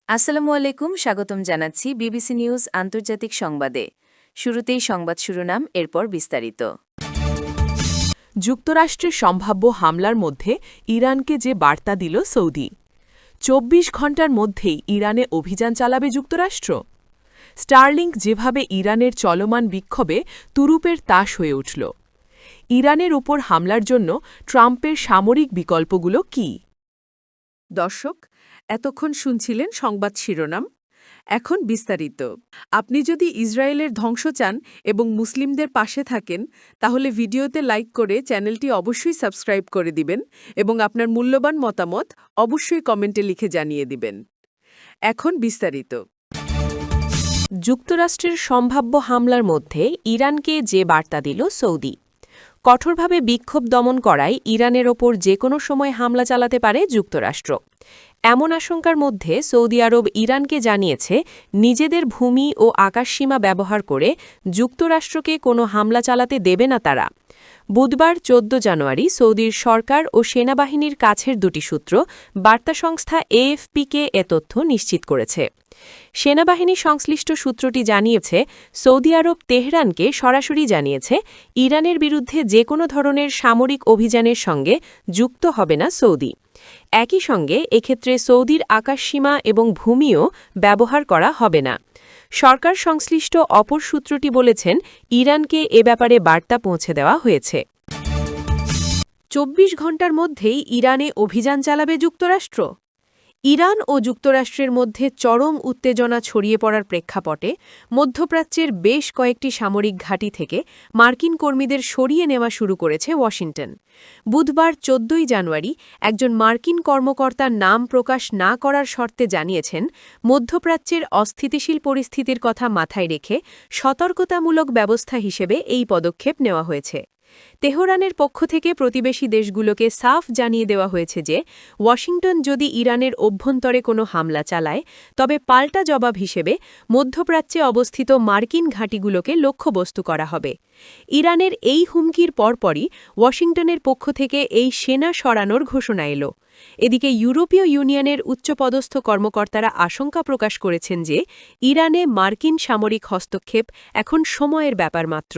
আসসালামু আলাইকুম, স্বাগতম জানাচ্ছি বিবিসি নিউজ আন্তর্জাতিক সংবাদে। শুরুতেই সংবাদ শিরোনাম, এরপর বিস্তারিত। যুক্তরাষ্ট্রের সম্ভাব্য হামলার মধ্যে ইরানকে যে বার্তা দিল সৌদি। ২৪ ঘণ্টার মধ্যেই ইরানে অভিযান চালাবে যুক্তরাষ্ট্র। স্টারলিংক যেভাবে ইরানের চলমান বিক্ষোভে তুরুপের তাস হয়ে উঠল। ইরানের ওপর হামলার জন্য ট্রাম্পের সামরিক বিকল্পগুলো কী? দর্শক, এতক্ষণ শুনছিলেন সংবাদ শিরোনাম। এখন বিস্তারিত। আপনি যদি ইসরায়েলের ধ্বংস চান এবং মুসলিমদের পাশে থাকেন, তাহলে ভিডিওতে লাইক করে চ্যানেলটি অবশ্যই সাবস্ক্রাইব করে দিবেন এবং আপনার মূল্যবান মতামত অবশ্যই কমেন্টে লিখে জানিয়ে দিবেন। এখন বিস্তারিত। যুক্তরাষ্ট্রের সম্ভাব্য হামলার মধ্যে ইরানকে যে বার্তা দিল সৌদি। কঠোরভাবে বিক্ষোভ দমন করায় ইরানের ওপর যে কোনো সময় হামলা চালাতে পারে যুক্তরাষ্ট্র। এমন আশঙ্কার মধ্যে সৌদি আরব ইরানকে জানিয়েছে নিজেদের ভূমি ও আকাশসীমা ব্যবহার করে যুক্তরাষ্ট্রকে কোনো হামলা চালাতে দেবে না তারা। বুধবার ১৪ জানুয়ারি সৌদির সরকার ও সেনাবাহিনীর কাছের দুটি সূত্র বার্তা সংস্থা এএফপিকে এ তথ্য নিশ্চিত করেছে। সেনাবাহিনী সংশ্লিষ্ট সূত্রটি জানিয়েছে সৌদি আরব তেহরানকে সরাসরি জানিয়েছে ইরানের বিরুদ্ধে যে কোনো ধরনের সামরিক অভিযানের সঙ্গে যুক্ত হবে না সৌদি। একই সঙ্গে এক্ষেত্রে সৌদির আকাশসীমা এবং ভূমিও ব্যবহার করা হবে না। সরকার সংশ্লিষ্ট অপর সূত্রটি বলেছেন ইরানকে এ ব্যাপারে বার্তা পৌঁছে দেওয়া হয়েছে। ২৪ ঘণ্টার মধ্যেই ইরানে অভিযান চালাবে যুক্তরাষ্ট্র। ইরান ও যুক্তরাষ্ট্রের মধ্যে চরম উত্তেজনা ছড়িয়ে পড়ার প্রেক্ষাপটে মধ্যপ্রাচ্যের বেশ কয়েকটি সামরিক ঘাঁটি থেকে মার্কিন কর্মীদের সরিয়ে নেওয়া শুরু করেছে ওয়াশিংটন। বুধবার ১৪ জানুয়ারি একজন মার্কিন কর্মকর্তার নাম প্রকাশ না করার শর্তে জানিয়েছেন মধ্যপ্রাচ্যের অস্থিতিশীল পরিস্থিতির কথা মাথায় রেখে সতর্কতামূলক ব্যবস্থা হিসেবে এই পদক্ষেপ নেওয়া হয়েছে। তেহরানের পক্ষ থেকে প্রতিবেশী দেশগুলোকে সাফ জানিয়ে দেওয়া হয়েছে যে ওয়াশিংটন যদি ইরানের অভ্যন্তরে কোনো হামলা চালায় তবে পাল্টা জবাব হিসেবে মধ্যপ্রাচ্যে অবস্থিত মার্কিন ঘাঁটিগুলোকে লক্ষ্যবস্তু করা হবে। ইরানের এই হুমকির পরপরই ওয়াশিংটনের পক্ষ থেকে এই সেনা সরানোর ঘোষণা এলো। এদিকে ইউরোপীয় ইউনিয়নের উচ্চপদস্থ কর্মকর্তারা আশঙ্কা প্রকাশ করেছেন যে ইরানে মার্কিন সামরিক হস্তক্ষেপ এখন সময়ের ব্যাপার মাত্র।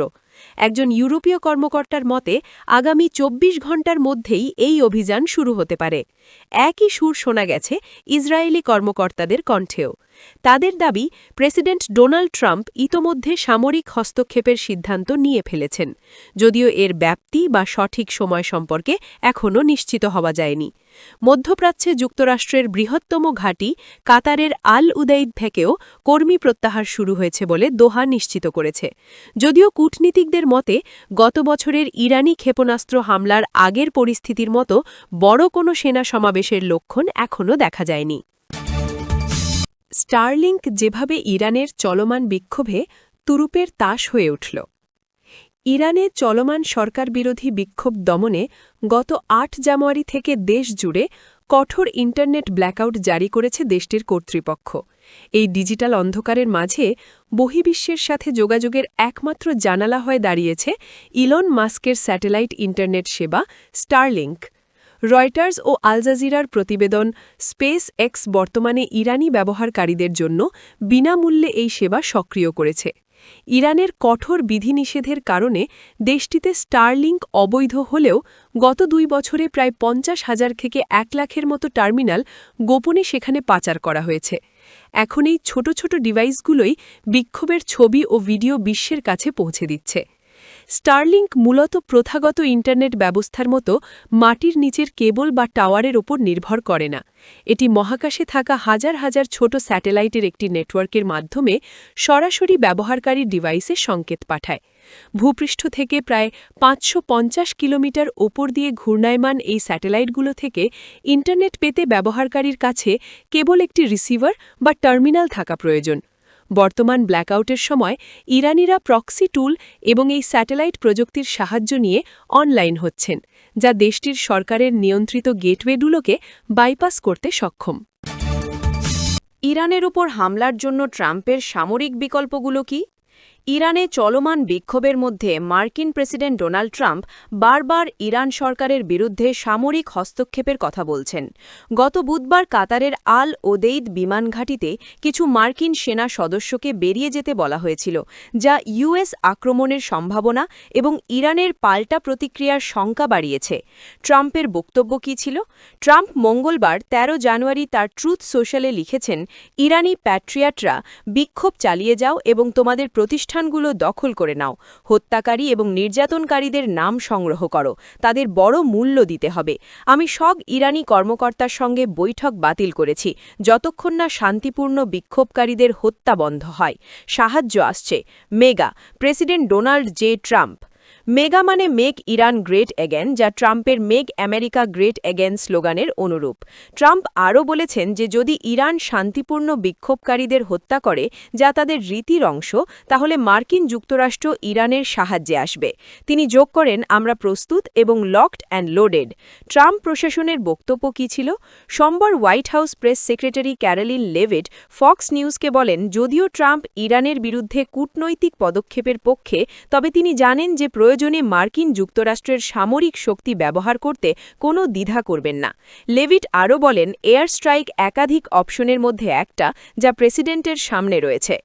একজন ইউরোপীয় কর্মকর্তার মতে আগামী ২৪ ঘণ্টার মধ্যেই এই অভিযান শুরু হতে পারে। একই সুর শোনা গেছে ইসরায়েলি কর্মকর্তাদের কণ্ঠেও। তাদের দাবি প্রেসিডেন্ট ডোনাল্ড ট্রাম্প ইতোমধ্যে সামরিক হস্তক্ষেপের সিদ্ধান্ত নিয়ে ফেলেছেন, যদিও এর ব্যাপ্তি বা সঠিক সময় সম্পর্কে এখনও নিশ্চিত হওয়া যায়নি। মধ্যপ্রাচ্যে যুক্তরাষ্ট্রের বৃহত্তম ঘাঁটি কাতারের আল উদাইদ থেকেও কর্মী প্রত্যাহার শুরু হয়েছে বলে দোহা নিশ্চিত করেছে। যদিও কূটনীতিকদের মতে গত বছরের ইরানি ক্ষেপণাস্ত্র হামলার আগের পরিস্থিতির মতো বড় কোনো সেনা সমাবেশের লক্ষণ এখনও দেখা যায়নি। স্টারলিংক যেভাবে ইরানের চলমান বিক্ষোভে তুরুপের তাস হয়ে উঠল। ইরানে চলমান সরকারবিরোধী বিক্ষোভ দমনে গত ৮ জানুয়ারি থেকে দেশ জুড়ে কঠোর ইন্টারনেট ব্ল্যাকআউট জারি করেছে দেশটির কর্তৃপক্ষ। এই ডিজিটাল অন্ধকারের মাঝে বহির্বিশ্বের সাথে যোগাযোগের একমাত্র জানালা হয়ে দাঁড়িয়েছে ইলন মাস্কের স্যাটেলাইট ইন্টারনেট সেবা স্টারলিংক। রয়টার্স ও আল জাজিরার প্রতিবেদন, স্পেস এক্স বর্তমানে ইরানি ব্যবহারকারীদের জন্য বিনামূল্যে এই সেবা সক্রিয় করেছে। ইরানের কঠোর বিধিনিষেধের কারণে দেশটিতে স্টারলিংক অবৈধ হলেও গত ২ বছরে প্রায় ৫০,০০০ থেকে ১ লাখের মতো টার্মিনাল গোপনে সেখানে পাচার করা হয়েছে। এখন এই ছোট ছোট ডিভাইসগুলোই বিক্ষোভের ছবি ও ভিডিও বিশ্বের কাছে পৌঁছে দিচ্ছে। স্টারলিংক মূলত প্রথাগত ইন্টারনেট ব্যবস্থার মতো মাটির নিচের কেবল বা টাওয়ারের ওপর নির্ভর করে না। এটি মহাকাশে থাকা হাজার হাজার ছোট স্যাটেলাইটের একটি নেটওয়ার্কের মাধ্যমে সরাসরি ব্যবহারকারী ডিভাইসে সংকেত পাঠায়। ভূপৃষ্ঠ থেকে প্রায় ৫৫০ কিলোমিটার ওপর দিয়ে ঘূর্ণায়মান এই স্যাটেলাইটগুলো থেকে ইন্টারনেট পেতে ব্যবহারকারীর কাছে কেবল একটি রিসিভার বা টার্মিনাল থাকা প্রয়োজন। বর্তমান ব্ল্যাকআউটের সময় ইরানিরা প্রক্সি টুল এবং এই স্যাটেলাইট প্রযুক্তির সাহায্য নিয়ে অনলাইন হচ্ছেন, যা দেশটির সরকারের নিয়ন্ত্রিত গেটওয়েগুলোকে বাইপাস করতে সক্ষম। ইরানের উপর হামলার জন্য ট্রাম্পের সামরিক বিকল্পগুলো কি? ইরানে চলমান বিক্ষোভের মধ্যে মার্কিন প্রেসিডেন্ট ডোনাল্ড ট্রাম্প বারবার ইরান সরকারের বিরুদ্ধে সামরিক হস্তক্ষেপের কথা বলছেন। গত বুধবার কাতারের আল ওদেইদ বিমান ঘাঁটিতে কিছু মার্কিন সেনা সদস্যকে বেরিয়ে যেতে বলা হয়েছিল, যা ইউএস আক্রমণের সম্ভাবনা এবং ইরানের পাল্টা প্রতিক্রিয়ার শঙ্কা বাড়িয়েছে। ট্রাম্পের বক্তব্য কী ছিল? ট্রাম্প মঙ্গলবার ১৩ জানুয়ারি তার ট্রুথ সোশ্যালে লিখেছেন, ইরানি প্যাট্রিয়াটরা বিক্ষোভ চালিয়ে যাও এবং তোমাদের প্রতিষ্ঠানগুলো দখল করে নাও, হত্যাকারী এবং নির্যাতনকারীদের নাম সংগ্রহ করো, তাদের বড় মূল্য দিতে হবে। আমি সব ইরানি কর্মকর্তার সঙ্গে বৈঠক বাতিল করেছি যতক্ষণ না শান্তিপূর্ণ বিক্ষোভকারীদের হত্যা বন্ধ হয়। সাহায্য আসছে। Mega president Donald J Trump. Mega মানে মেক ইরান গ্রেট অ্যাগেন, যা ট্রাম্পের মেক আমেরিকা গ্রেট অ্যাগেন স্লোগানের অনুরূপ। ট্রাম্প আরও বলেছেন যে যদি ইরান শান্তিপূর্ণ বিক্ষোভকারীদের হত্যা করে, যা তাদের রীতির অংশ, তাহলে মার্কিন যুক্তরাষ্ট্র ইরানের সাহায্যে আসবে। তিনি যোগ করেন, আমরা প্রস্তুত এবং লকড অ্যান্ড লোডেড। ট্রাম্প প্রশাসনের বক্তব্য কী ছিল? সোমবার White House press secretary Karoline Leavitt Fox নিউজকে বলেন, যদিও ট্রাম্প ইরানের বিরুদ্ধে কূটনৈতিক পদক্ষেপের পক্ষে, তবে তিনি জানেন যে প্রয়োজনে মার্কিন যুক্তরাষ্ট্রের সামরিক শক্তি ব্যবহার করতে কোনো দ্বিধা করবেন না। লেভিট আরও বলেন, এয়ার স্ট্রাইক একাধিক অপশনের মধ্যে একটা, যা প্রেসিডেন্টের সামনে রয়েছে।